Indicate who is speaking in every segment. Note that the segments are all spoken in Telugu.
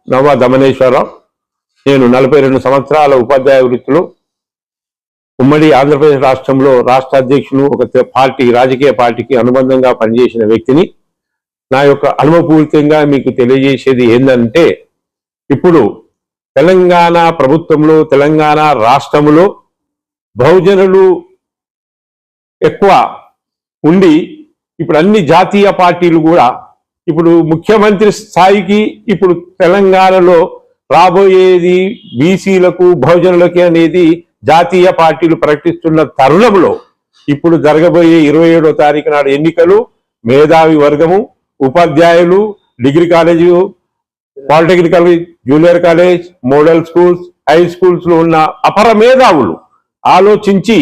Speaker 1: నవ దమనేశ్వరరావు. నేను 42 సంవత్సరాల ఉపాధ్యాయ వృత్తిలో ఉమ్మడి ఆంధ్రప్రదేశ్ రాష్ట్రంలో రాష్ట్ర అధ్యక్షులు ఒక రాజకీయ పార్టీకి అనుబంధంగా పనిచేసిన వ్యక్తిని. నా యొక్క అనుభవపూరితంగా మీకు తెలియజేసేది ఏంటంటే, ఇప్పుడు తెలంగాణ ప్రభుత్వంలో తెలంగాణ రాష్ట్రంలో బహుజనులు ఎక్కువ ఉండి ఇప్పుడు అన్ని జాతీయ పార్టీలు కూడా ఇప్పుడు ముఖ్యమంత్రి స్థాయికి ఇప్పుడు తెలంగాణలో రాబోయేది బీసీలకు బహుజనులకి అనేది జాతీయ పార్టీలు ప్రకటిస్తున్న తరుణంలో ఇప్పుడు జరగబోయే 27వ తారీఖు నాడు ఎన్నికలు మేధావి వర్గము, ఉపాధ్యాయులు, degree college, polytechnic college, junior college, model schools, high schools లో ఉన్న అపర మేధావులు ఆలోచించి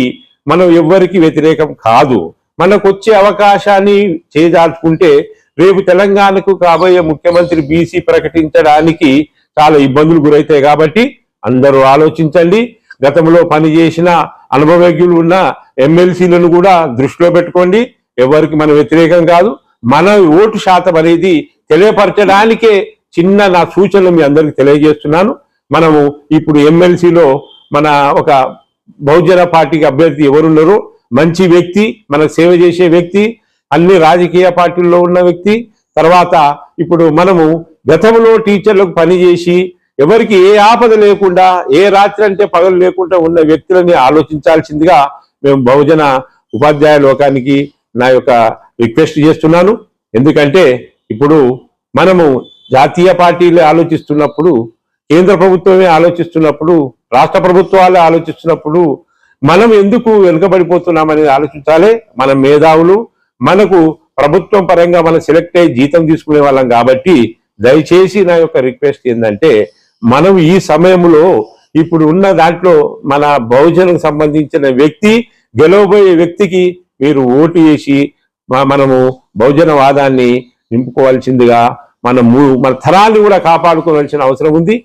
Speaker 1: మనం ఎవ్వరికి వ్యతిరేకం కాదు. మనకు వచ్చే అవకాశాన్ని చేజార్చుకుంటే రేపు తెలంగాణకు కాబోయే ముఖ్యమంత్రి బీసీ ప్రకటించడానికి చాలా ఇబ్బందులు గురవుతాయి. కాబట్టి అందరూ ఆలోచించండి. గతంలో పనిచేసిన అనుభవజ్ఞులు ఉన్న ఎమ్మెల్సీలను కూడా దృష్టిలో పెట్టుకోండి. ఎవరికి మన వ్యతిరేకం కాదు. మన ఓటు శాతం అనేది తెలియపరచడానికే చిన్న నా సూచనలు మీ అందరికి తెలియజేస్తున్నాను. మనము ఇప్పుడు ఎమ్మెల్సీలో మన ఒక బహుజన పార్టీకి అభ్యర్థి ఎవరున్నారో మంచి వ్యక్తి, మనకు సేవ చేసే వ్యక్తి, అన్ని రాజకీయ పార్టీల్లో ఉన్న వ్యక్తి. తర్వాత ఇప్పుడు మనము గతంలో టీచర్లకు పనిచేసి ఎవరికి ఏ ఆపద లేకుండా, ఏ రాత్రి అంటే పగలు లేకుండా ఉన్న వ్యక్తులని ఆలోచించాల్సిందిగా మేము బహుజన ఉపాధ్యాయ లోకానికి నా యొక్క రిక్వెస్ట్ చేస్తున్నాను. ఎందుకంటే ఇప్పుడు మనము జాతీయ పార్టీలే ఆలోచిస్తున్నప్పుడు, కేంద్ర ప్రభుత్వమే ఆలోచిస్తున్నప్పుడు, రాష్ట్ర ప్రభుత్వాలే ఆలోచిస్తున్నప్పుడు మనం ఎందుకు వెనుకబడిపోతున్నామనేది ఆలోచించాలి. మన మేధావులు మనకు ప్రభుత్వం పరంగా మనం సెలెక్ట్ అయ్యి జీతం తీసుకునే వాళ్ళం కాబట్టి దయచేసి నా యొక్క రిక్వెస్ట్ ఏంటంటే, మనం ఈ సమయంలో ఇప్పుడు ఉన్న దాంట్లో మన బహుజనకు సంబంధించిన వ్యక్తి గెలవబోయే వ్యక్తికి మీరు ఓటు వేసి మనము బహుజన వాదాన్ని నింపుకోవాల్సిందిగా మన తరాన్ని కూడా కాపాడుకోవాల్సిన అవసరం ఉంది.